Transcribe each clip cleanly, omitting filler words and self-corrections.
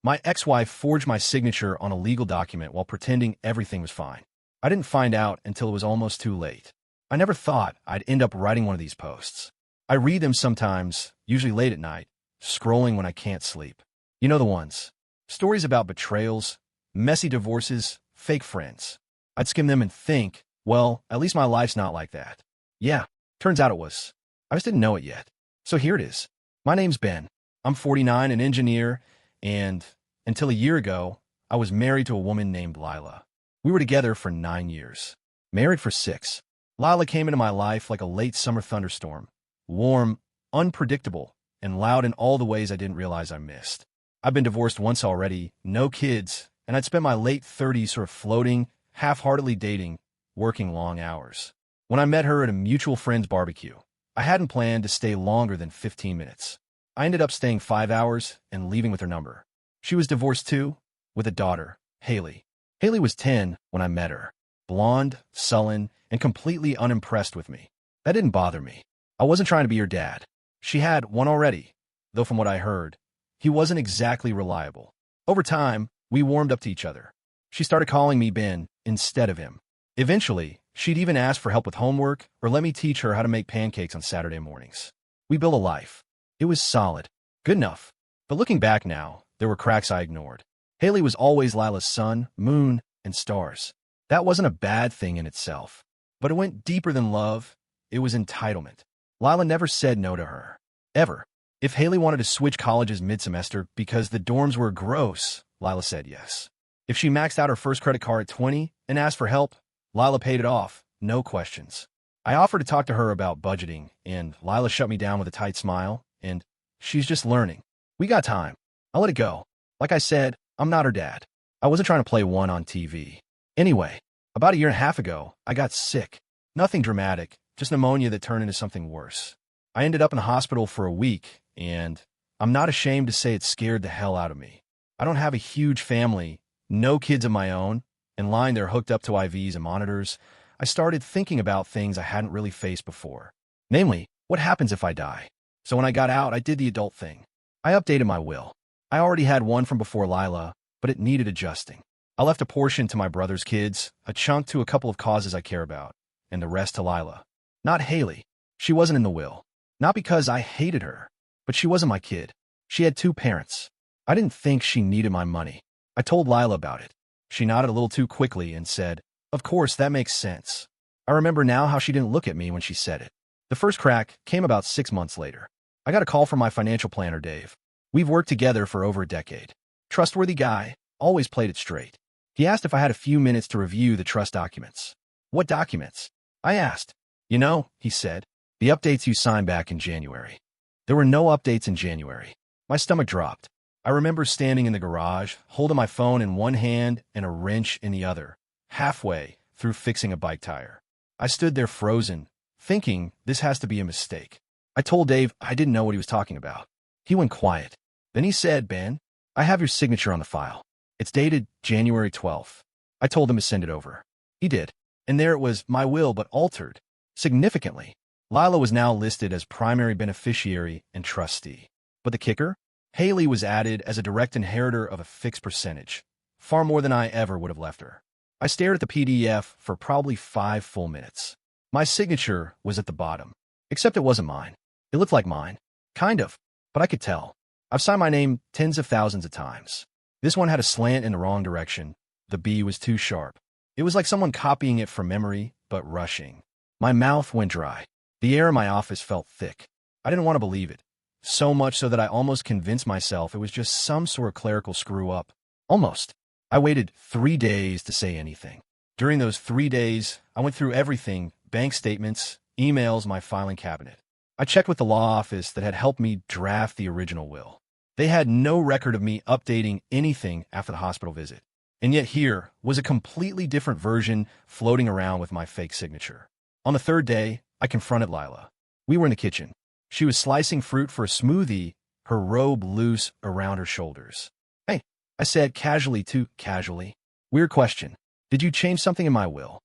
My ex-wife forged my signature on a legal document while pretending everything was fine. I didn't find out until it was almost too late. I never thought I'd end up writing one of these posts. I read them sometimes, usually late at night, scrolling when I can't sleep. You know the ones. Stories about betrayals, messy divorces, fake friends. I'd skim them and think, well, at least my life's not like that. Yeah, turns out it was. I just didn't know it yet. So here it is. My name's Ben. I'm 49, an engineer, and until a year ago, I was married to a woman named Lila. We were together for 9 years. Married for 6. Lila came into my life like a late summer thunderstorm. Warm, unpredictable, and loud in all the ways I didn't realize I missed. I've been divorced once already, no kids, and I'd spent my late 30s sort of floating, half-heartedly dating, working long hours. When I met her at a mutual friend's barbecue, I hadn't planned to stay longer than 15 minutes. I ended up staying 5 hours and leaving with her number. She was divorced too, with a daughter, Haley. Haley was 10 when I met her, blonde, sullen, and completely unimpressed with me. That didn't bother me. I wasn't trying to be her dad. She had one already, though from what I heard, he wasn't exactly reliable. Over time, we warmed up to each other. She started calling me Ben instead of him. Eventually, she'd even ask for help with homework or let me teach her how to make pancakes on Saturday mornings. We built a life. It was solid, good enough. But looking back now, there were cracks I ignored. Haley was always Lila's sun, moon, and stars. That wasn't a bad thing in itself. But it went deeper than love. It was entitlement. Lila never said no to her. Ever. If Haley wanted to switch colleges mid-semester because the dorms were gross, Lila said yes. If she maxed out her first credit card at 20 and asked for help, Lila paid it off, no questions. I offered to talk to her about budgeting, and Lila shut me down with a tight smile, and she's just learning. We got time. I'll let it go. Like I said, I'm not her dad. I wasn't trying to play one on TV. Anyway, about a year and a half ago, I got sick. Nothing dramatic, just pneumonia that turned into something worse. I ended up in the hospital for a week, and I'm not ashamed to say it scared the hell out of me. I don't have a huge family, no kids of my own, and lying there hooked up to IVs and monitors, I started thinking about things I hadn't really faced before. Namely, what happens if I die? So when I got out, I did the adult thing. I updated my will. I already had one from before Lila, but it needed adjusting. I left a portion to my brother's kids, a chunk to a couple of causes I care about, and the rest to Lila. Not Haley. She wasn't in the will. Not because I hated her, but she wasn't my kid. She had 2 parents. I didn't think she needed my money. I told Lila about it. She nodded a little too quickly and said, "Of course, that makes sense." I remember now how she didn't look at me when she said it. The first crack came about 6 months later. I got a call from my financial planner, Dave. We've worked together for over a decade. Trustworthy guy, always played it straight. He asked if I had a few minutes to review the trust documents. What documents? I asked. You know, he said, the updates you signed back in January. There were no updates in January. My stomach dropped. I remember standing in the garage, holding my phone in one hand and a wrench in the other, halfway through fixing a bike tire. I stood there frozen, thinking this has to be a mistake. I told Dave I didn't know what he was talking about. He went quiet. Then he said, "Ben, I have your signature on the file. It's dated January 12th. I told him to send it over. He did. And there it was, my will, but altered. Significantly. Lila was now listed as primary beneficiary and trustee. But the kicker? Haley was added as a direct inheritor of a fixed percentage, far more than I ever would have left her. I stared at the PDF for probably 5 full minutes. My signature was at the bottom, except it wasn't mine. It looked like mine. Kind of, but I could tell. I've signed my name tens of thousands of times. This one had a slant in the wrong direction. The B was too sharp. It was like someone copying it from memory, but rushing. My mouth went dry. The air in my office felt thick. I didn't want to believe it. So much so that I almost convinced myself it was just some sort of clerical screw-up. Almost. I waited 3 days to say anything. During those 3 days, I went through everything, bank statements, emails, my filing cabinet. I checked with the law office that had helped me draft the original will. They had no record of me updating anything after the hospital visit. And yet here was a completely different version floating around with my fake signature. On the 3rd day, I confronted Lila. We were in the kitchen. She was slicing fruit for a smoothie, her robe loose around her shoulders. "Hey," I said casually too casually. "Weird question. Did you change something in my will?"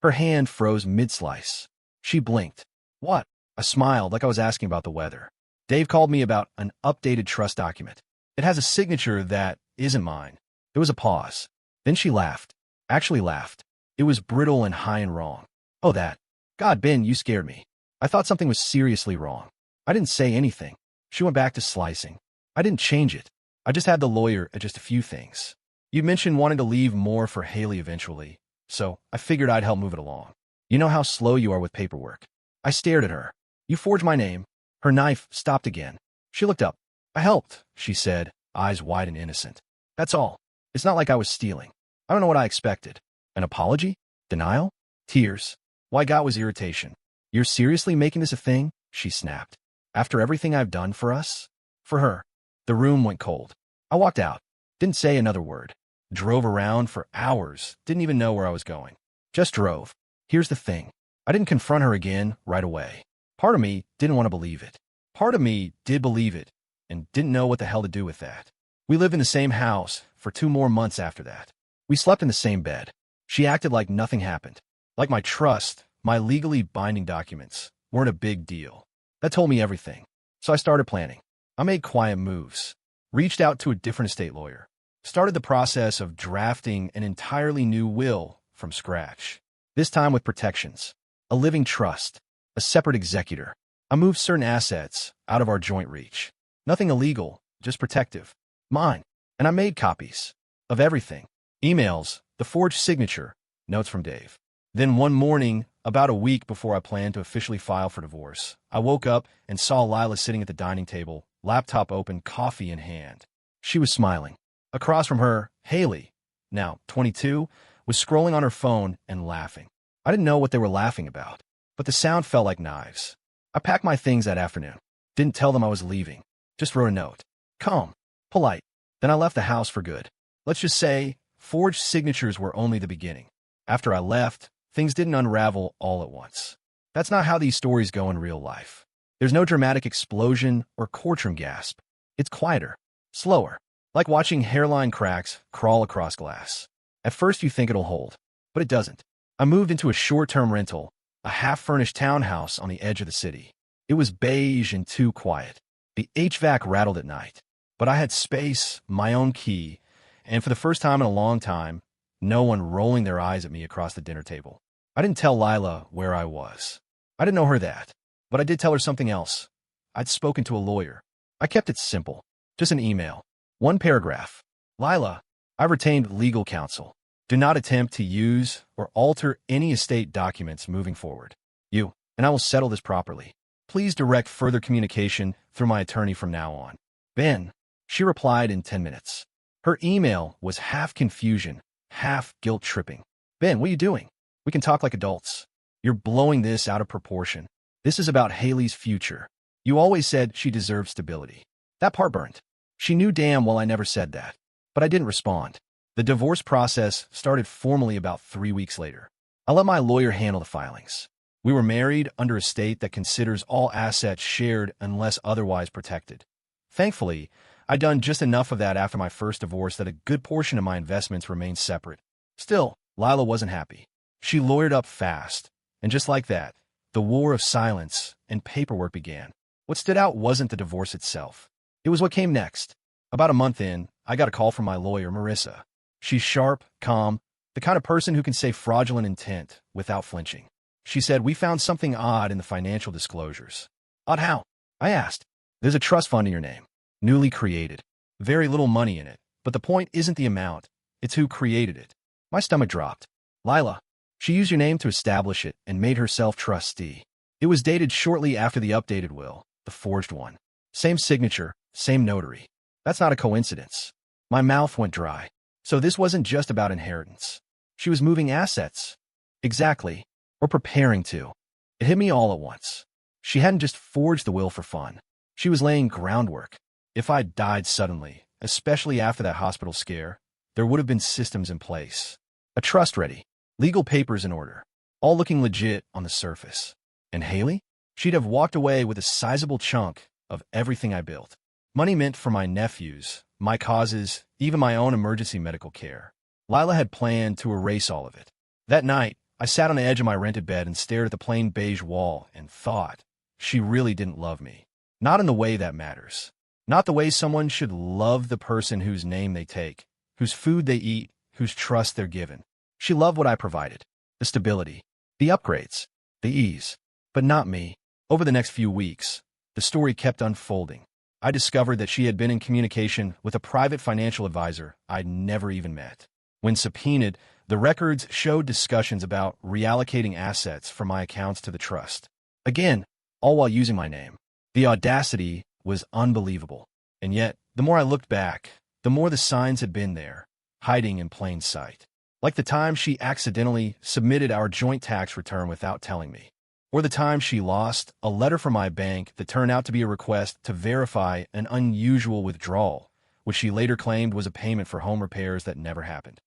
Her hand froze mid-slice. She blinked. "What?" I smiled like I was asking about the weather. "Dave called me about an updated trust document. It has a signature that isn't mine. There was a pause. Then she laughed. Actually laughed. It was brittle and high and wrong. Oh, that. God, Ben, you scared me. I thought something was seriously wrong. I didn't say anything. She went back to slicing. I didn't change it. I just had the lawyer adjust a few things. You mentioned wanting to leave more for Haley eventually, so I figured I'd help move it along. You know how slow you are with paperwork. I stared at her. You forged my name. Her knife stopped again. She looked up. I helped, she said, eyes wide and innocent. That's all. It's not like I was stealing. I don't know what I expected. An apology? Denial? Tears? All I got was irritation. You're seriously making this a thing? She snapped. After everything I've done for us? For her. The room went cold. I walked out. Didn't say another word. Drove around for hours. Didn't even know where I was going. Just drove. Here's the thing. I didn't confront her again right away. Part of me didn't want to believe it. Part of me did believe it and didn't know what the hell to do with that. We lived in the same house for 2 more months after that. We slept in the same bed. She acted like nothing happened. Like my trust, my legally binding documents, weren't a big deal. That told me everything. So I started planning. I made quiet moves. Reached out to a different estate lawyer. Started the process of drafting an entirely new will from scratch. This time with protections. A living trust. A separate executor. I moved certain assets out of our joint reach. Nothing illegal, just protective. Mine. And I made copies. Of everything. Emails, the forged signature, notes from Dave. Then one morning, about a week before I planned to officially file for divorce, I woke up and saw Lila sitting at the dining table, laptop open, coffee in hand. She was smiling. Across from her, Haley, now 22, was scrolling on her phone and laughing. I didn't know what they were laughing about, but the sound felt like knives. I packed my things that afternoon. Didn't tell them I was leaving. Just wrote a note. Calm. Polite. Then I left the house for good. Let's just say, forged signatures were only the beginning. After I left, things didn't unravel all at once. That's not how these stories go in real life. There's no dramatic explosion or courtroom gasp. It's quieter, slower, like watching hairline cracks crawl across glass. At first you think it'll hold, but it doesn't. I moved into a short-term rental, a half-furnished townhouse on the edge of the city. It was beige and too quiet. The HVAC rattled at night, but I had space, my own key, and for the first time in a long time, no one rolling their eyes at me across the dinner table. I didn't tell Lila where I was. I didn't know her that, but I did tell her something else. I'd spoken to a lawyer. I kept it simple, just an email. 1 paragraph. Lila, I retained legal counsel. Do not attempt to use or alter any estate documents moving forward. You, and I will settle this properly. Please direct further communication through my attorney from now on. Ben, she replied in 10 minutes. Her email was half confusion, half guilt-tripping. Ben, what are you doing? We can talk like adults. You're blowing this out of proportion. This is about Haley's future. You always said she deserved stability. That part burned. She knew damn well I never said that. But I didn't respond. The divorce process started formally about 3 weeks later. I let my lawyer handle the filings. We were married under a state that considers all assets shared unless otherwise protected. Thankfully, I'd done just enough of that after my first divorce that a good portion of my investments remained separate. Still, Lila wasn't happy. She lawyered up fast, and just like that, the war of silence and paperwork began. What stood out wasn't the divorce itself. It was what came next. About a month in, I got a call from my lawyer, Marissa. She's sharp, calm, the kind of person who can say fraudulent intent without flinching. She said, we found something odd in the financial disclosures. Odd how? I asked. There's a trust fund in your name. Newly created. Very little money in it, but the point isn't the amount, it's who created it. My stomach dropped. Lila. She used your name to establish it and made herself trustee. It was dated shortly after the updated will, the forged one. Same signature, same notary. That's not a coincidence. My mouth went dry. So this wasn't just about inheritance. She was moving assets. Exactly. Or preparing to. It hit me all at once. She hadn't just forged the will for fun. She was laying groundwork. If I'd died suddenly, especially after that hospital scare, there would have been systems in place. A trust ready. Legal papers in order. All looking legit on the surface. And Haley? She'd have walked away with a sizable chunk of everything I built. Money meant for my nephews, my causes, even my own emergency medical care. Lila had planned to erase all of it. That night, I sat on the edge of my rented bed and stared at the plain beige wall and thought, she really didn't love me. Not in the way that matters. Not the way someone should love the person whose name they take, whose food they eat, whose trust they're given. She loved what I provided. The stability, the upgrades, the ease. But not me. Over the next few weeks, the story kept unfolding. I discovered that she had been in communication with a private financial advisor I'd never even met. When subpoenaed, the records showed discussions about reallocating assets from my accounts to the trust. Again, all while using my name. The audacity was unbelievable. And yet, the more I looked back, the more the signs had been there, hiding in plain sight. Like the time she accidentally submitted our joint tax return without telling me. Or the time she lost a letter from my bank that turned out to be a request to verify an unusual withdrawal, which she later claimed was a payment for home repairs that never happened.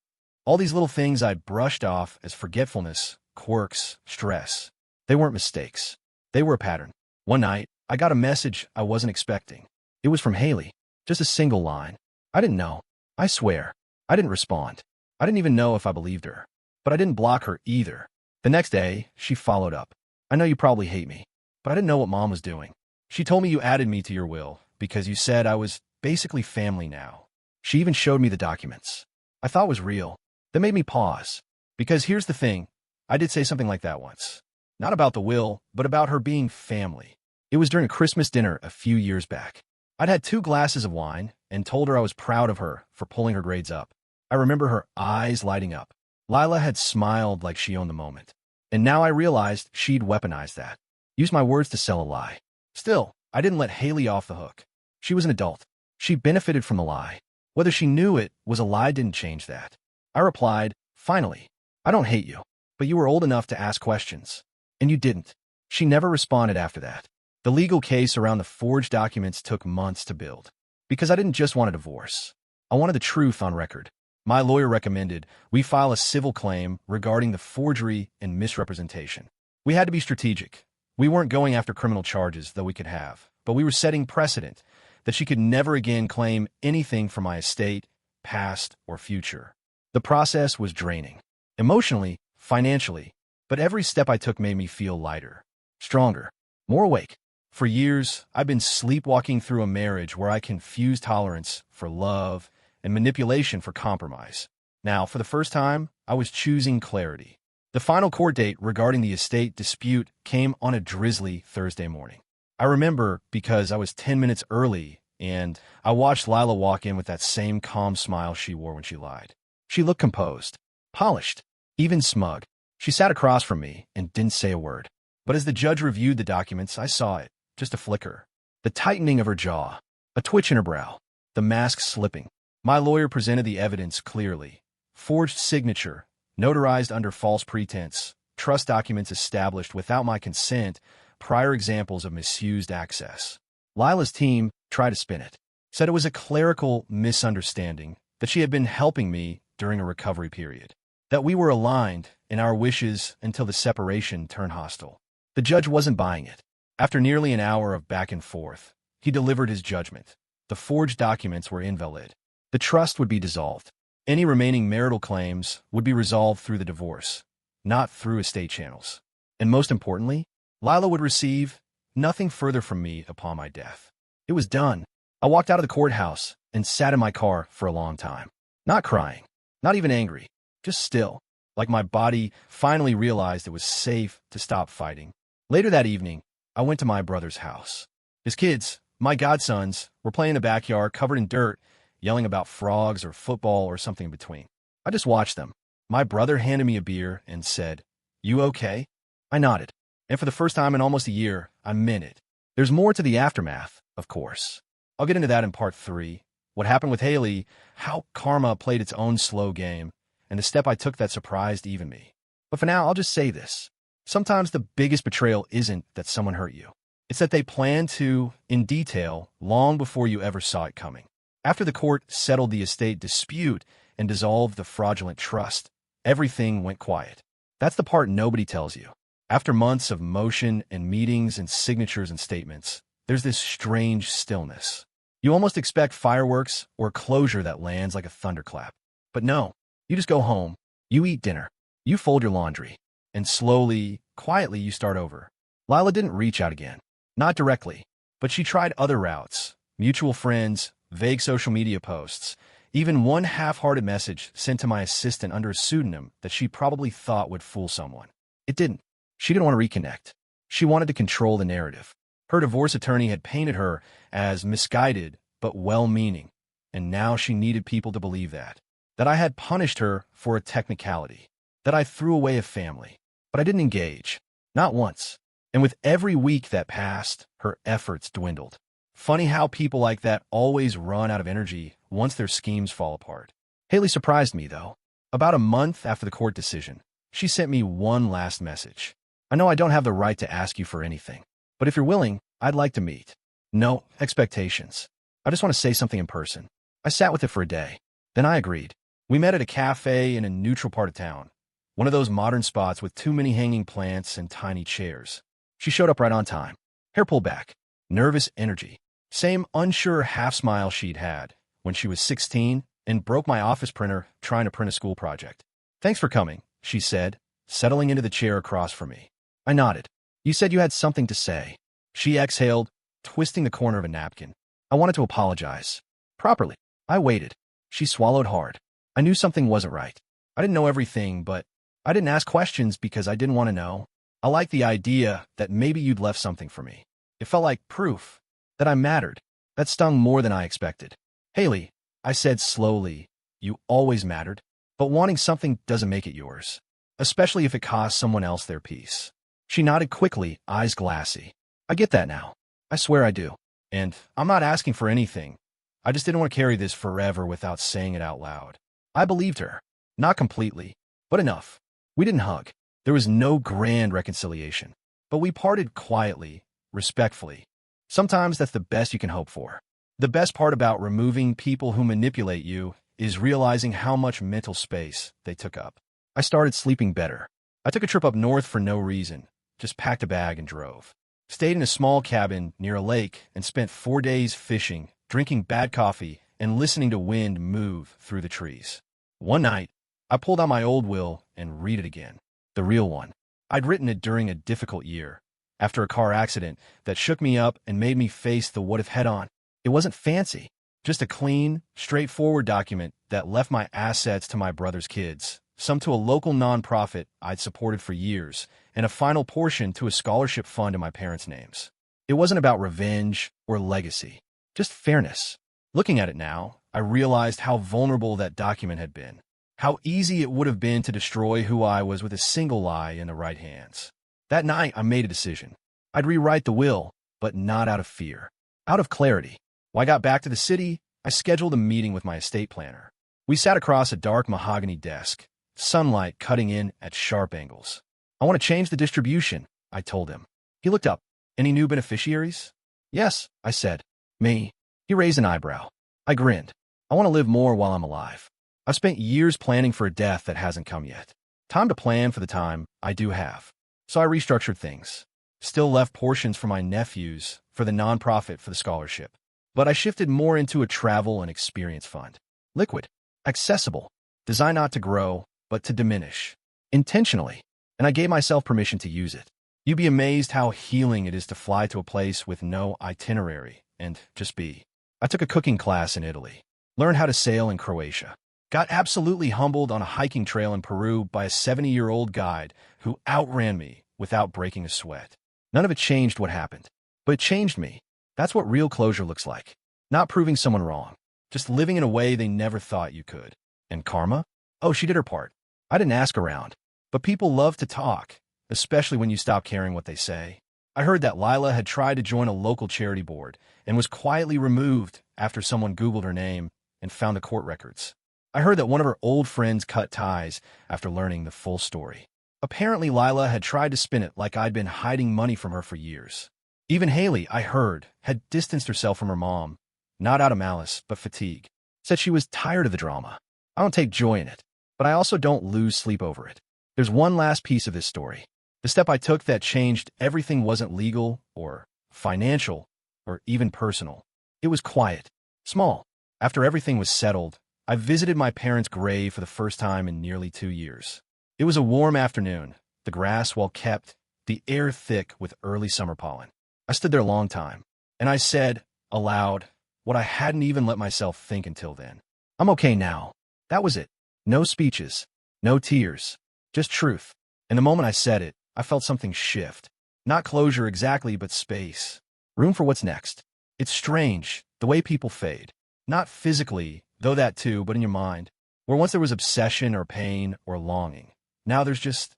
All these little things I brushed off as forgetfulness, quirks, stress. They weren't mistakes. They were a pattern. One night, I got a message I wasn't expecting. It was from Haley. Just a single line. I didn't know. I swear. I didn't respond. I didn't even know if I believed her. But I didn't block her either. The next day, she followed up. I know you probably hate me, but I didn't know what Mom was doing. She told me you added me to your will because you said I was basically family now. She even showed me the documents. I thought it was real. That made me pause. Because here's the thing. I did say something like that once. Not about the will, but about her being family. It was during a Christmas dinner a few years back. I'd had 2 glasses of wine and told her I was proud of her for pulling her grades up. I remember her eyes lighting up. Lila had smiled like she owned the moment. And now I realized she'd weaponized that. Used my words to sell a lie. Still, I didn't let Haley off the hook. She was an adult. She benefited from the lie. Whether she knew it was a lie didn't change that. I replied, finally, I don't hate you, but you were old enough to ask questions. And you didn't. She never responded after that. The legal case around the forged documents took months to build. Because I didn't just want a divorce. I wanted the truth on record. My lawyer recommended we file a civil claim regarding the forgery and misrepresentation. We had to be strategic. We weren't going after criminal charges, though we could have, but we were setting precedent that she could never again claim anything from my estate, past, or future. The process was draining. Emotionally, financially, but every step I took made me feel lighter, stronger, more awake. For years, I've been sleepwalking through a marriage where I confused tolerance for love and manipulation for compromise. Now, for the first time, I was choosing clarity. The final court date regarding the estate dispute came on a drizzly Thursday morning. I remember because I was 10 minutes early, and I watched Lila walk in with that same calm smile she wore when she lied. She looked composed, polished, even smug. She sat across from me and didn't say a word. But as the judge reviewed the documents, I saw it, just a flicker. The tightening of her jaw, a twitch in her brow, the mask slipping. My lawyer presented the evidence clearly. Forged signature, notarized under false pretense, trust documents established without my consent, prior examples of misused access. Lila's team tried to spin it, said it was a clerical misunderstanding, that she had been helping me during a recovery period, that we were aligned in our wishes until the separation turned hostile. The judge wasn't buying it. After nearly an hour of back and forth, he delivered his judgment. The forged documents were invalid. The trust would be dissolved. Any remaining marital claims would be resolved through the divorce, not through estate channels. And most importantly, Lila would receive nothing further from me upon my death. It was done. I walked out of the courthouse and sat in my car for a long time. Not crying, not even angry, just still, like my body finally realized it was safe to stop fighting. Later that evening, I went to my brother's house. His kids, my godsons, were playing in the backyard covered in dirt, yelling about frogs or football or something in between. I just watched them. My brother handed me a beer and said, "You okay?" I nodded. And for the first time in almost a year, I meant it. There's more to the aftermath, of course. I'll get into that in part 3. What happened with Haley, how karma played its own slow game, and the step I took that surprised even me. But for now, I'll just say this. Sometimes the biggest betrayal isn't that someone hurt you. It's that they planned to, in detail, long before you ever saw it coming. After the court settled the estate dispute and dissolved the fraudulent trust, everything went quiet. That's the part nobody tells you. After months of motion and meetings and signatures and statements, there's this strange stillness. You almost expect fireworks or closure that lands like a thunderclap. But no, you just go home, you eat dinner, you fold your laundry, and slowly, quietly you start over. Lila didn't reach out again. Not directly, but she tried other routes. mutual friends, vague social media posts, even one half-hearted message sent to my assistant under a pseudonym that she probably thought would fool someone. It didn't. She didn't want to reconnect. She wanted to control the narrative. Her divorce attorney had painted her as misguided but well-meaning, and now she needed people to believe that I had punished her for a technicality, that I threw away a family. But I didn't engage. Not once. And with every week that passed, her efforts dwindled. Funny how people like that always run out of energy once their schemes fall apart. Haley surprised me, though. About a month after the court decision, she sent me one last message. I know I don't have the right to ask you for anything, but if you're willing, I'd like to meet. No expectations. I just want to say something in person. I sat with it for a day. Then I agreed. We met at a cafe in a neutral part of town, one of those modern spots with too many hanging plants and tiny chairs. She showed up right on time. Hair pulled back. Nervous energy. Same unsure half-smile she'd had when she was 16 and broke my office printer trying to print a school project. Thanks for coming, she said, settling into the chair across from me. I nodded. You said you had something to say. She exhaled, twisting the corner of a napkin. I wanted to apologize. Properly. I waited. She swallowed hard. I knew something wasn't right. I didn't know everything, but I didn't ask questions because I didn't want to know. I liked the idea that maybe you'd left something for me. It felt like proof that I mattered. That stung more than I expected. Haley, I said slowly, you always mattered, but wanting something doesn't make it yours, especially if it costs someone else their peace. She nodded quickly, eyes glassy. I get that now. I swear I do. And I'm not asking for anything. I just didn't want to carry this forever without saying it out loud. I believed her. Not completely, but enough. We didn't hug. There was no grand reconciliation, but we parted quietly, respectfully. Sometimes that's the best you can hope for. The best part about removing people who manipulate you is realizing how much mental space they took up. I started sleeping better. I took a trip up north for no reason, just packed a bag and drove. Stayed in a small cabin near a lake and spent 4 days fishing, drinking bad coffee, and listening to wind move through the trees. One night, I pulled out my old will and read it again. The real one. I'd written it during a difficult year, after a car accident that shook me up and made me face the what-if head-on. It wasn't fancy, just a clean, straightforward document that left my assets to my brother's kids, some to a local nonprofit I'd supported for years, and a final portion to a scholarship fund in my parents' names. It wasn't about revenge or legacy, just fairness. Looking at it now, I realized how vulnerable that document had been. How easy it would have been to destroy who I was with a single lie in the right hands. That night, I made a decision. I'd rewrite the will, but not out of fear. Out of clarity. When I got back to the city, I scheduled a meeting with my estate planner. We sat across a dark mahogany desk, sunlight cutting in at sharp angles. I want to change the distribution, I told him. He looked up. Any new beneficiaries? Yes, I said. Me. He raised an eyebrow. I grinned. I want to live more while I'm alive. I've spent years planning for a death that hasn't come yet. Time to plan for the time I do have. So I restructured things. Still left portions for my nephews, for the nonprofit, for the scholarship. But I shifted more into a travel and experience fund. Liquid. Accessible. Designed not to grow, but to diminish. Intentionally. And I gave myself permission to use it. You'd be amazed how healing it is to fly to a place with no itinerary and just be. I took a cooking class in Italy. Learned how to sail in Croatia. Got absolutely humbled on a hiking trail in Peru by a 70-year-old guide who outran me without breaking a sweat. None of it changed what happened, but it changed me. That's what real closure looks like. Not proving someone wrong, just living in a way they never thought you could. And karma? Oh, she did her part. I didn't ask around, but people love to talk, especially when you stop caring what they say. I heard that Lila had tried to join a local charity board and was quietly removed after someone Googled her name and found the court records. I heard that one of her old friends cut ties after learning the full story. Apparently, Lila had tried to spin it like I'd been hiding money from her for years. Even Haley, I heard, had distanced herself from her mom, not out of malice, but fatigue. Said she was tired of the drama. I don't take joy in it, but I also don't lose sleep over it. There's one last piece of this story. The step I took that changed everything wasn't legal or financial or even personal. It was quiet, small. After everything was settled, I visited my parents' grave for the first time in nearly 2 years. It was a warm afternoon, the grass well kept, the air thick with early summer pollen. I stood there a long time, and I said, aloud, what I hadn't even let myself think until then. I'm okay now. That was it. No speeches. No tears. Just truth. And the moment I said it, I felt something shift. Not closure exactly, but space. Room for what's next. It's strange, the way people fade. Not physically, though that too, but in your mind. Where once there was obsession or pain or longing. Now there's just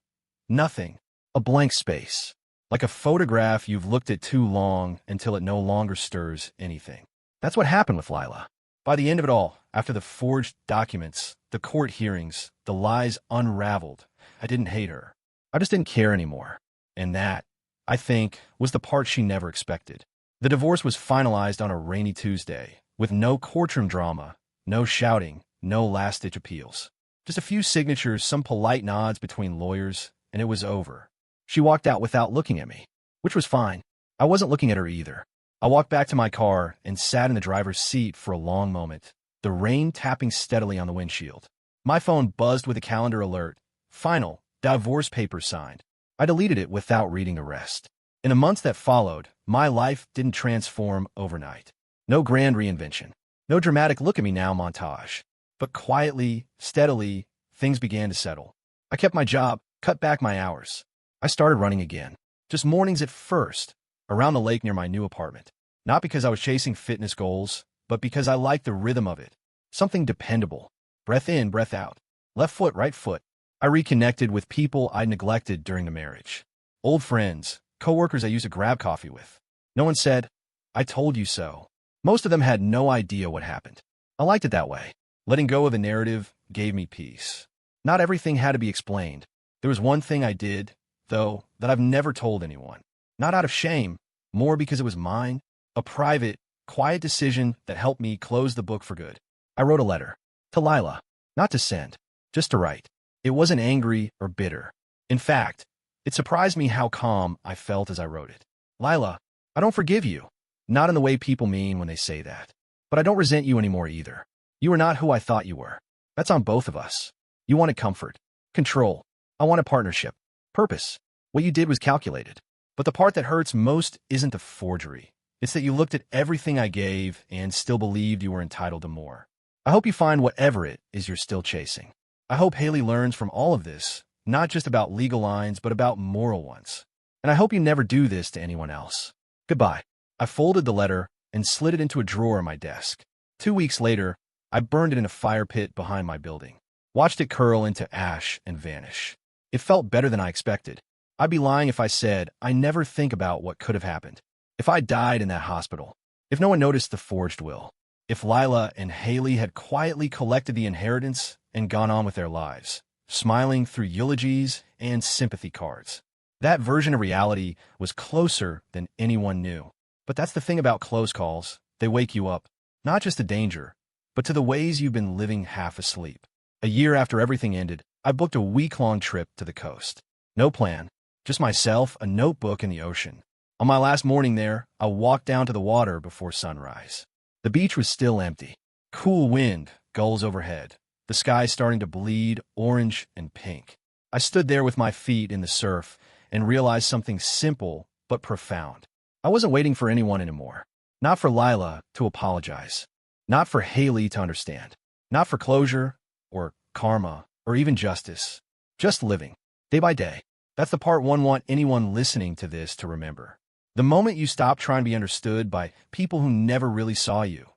nothing. A blank space. Like a photograph you've looked at too long until it no longer stirs anything. That's what happened with Lila. By the end of it all, after the forged documents, the court hearings, the lies unraveled, I didn't hate her. I just didn't care anymore. And that, I think, was the part she never expected. The divorce was finalized on a rainy Tuesday, with no courtroom drama, no shouting, no last-ditch appeals. Just a few signatures, some polite nods between lawyers, and it was over. She walked out without looking at me, which was fine. I wasn't looking at her either. I walked back to my car and sat in the driver's seat for a long moment, the rain tapping steadily on the windshield. My phone buzzed with a calendar alert. Final, divorce papers signed. I deleted it without reading the rest. In the months that followed, my life didn't transform overnight. No grand reinvention. No dramatic look at me now montage. But quietly, steadily, things began to settle. I kept my job, cut back my hours. I started running again. Just mornings at first, around the lake near my new apartment. Not because I was chasing fitness goals, but because I liked the rhythm of it. Something dependable. Breath in, breath out. Left foot, right foot. I reconnected with people I'd neglected during the marriage. Old friends, coworkers I used to grab coffee with. No one said, "I told you so." Most of them had no idea what happened. I liked it that way. Letting go of the narrative gave me peace. Not everything had to be explained. There was one thing I did, though, that I've never told anyone. Not out of shame, more because it was mine. A private, quiet decision that helped me close the book for good. I wrote a letter. To Lila. Not to send. Just to write. It wasn't angry or bitter. In fact, it surprised me how calm I felt as I wrote it. Lila, I don't forgive you. Not in the way people mean when they say that. But I don't resent you anymore either. You are not who I thought you were. That's on both of us. You wanted comfort. Control. I wanted partnership. Purpose. What you did was calculated. But the part that hurts most isn't the forgery. It's that you looked at everything I gave and still believed you were entitled to more. I hope you find whatever it is you're still chasing. I hope Haley learns from all of this, not just about legal lines, but about moral ones. And I hope you never do this to anyone else. Goodbye. I folded the letter and slid it into a drawer in my desk. 2 weeks later, I burned it in a fire pit behind my building. Watched it curl into ash and vanish. It felt better than I expected. I'd be lying if I said I never think about what could have happened. If I died in that hospital. If no one noticed the forged will. If Lila and Haley had quietly collected the inheritance and gone on with their lives, smiling through eulogies and sympathy cards. That version of reality was closer than anyone knew. But that's the thing about close calls. They wake you up, not just to danger, but to the ways you've been living half asleep. A year after everything ended, I booked a week-long trip to the coast. No plan, just myself, a notebook, and the ocean. On my last morning there, I walked down to the water before sunrise. The beach was still empty. Cool wind, gulls overhead. The sky starting to bleed orange and pink. I stood there with my feet in the surf and realized something simple but profound. I wasn't waiting for anyone anymore. Not for Lila to apologize. Not for Haley to understand. Not for closure or karma or even justice. Just living, day by day. That's the part one want anyone listening to this to remember. The moment you stop trying to be understood by people who never really saw you,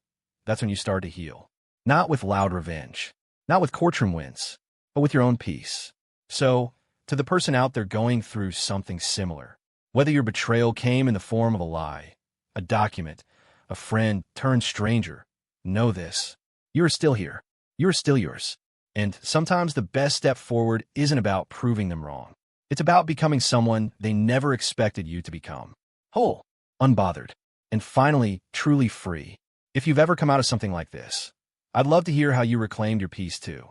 that's when you start to heal. Not with loud revenge. Not with courtroom wins, but with your own peace. So, to the person out there going through something similar, whether your betrayal came in the form of a lie, a document, a friend turned stranger, know this. You are still here. You are still yours. And sometimes the best step forward isn't about proving them wrong. It's about becoming someone they never expected you to become. Whole, unbothered, and finally, truly free. If you've ever come out of something like this, I'd love to hear how you reclaimed your peace too.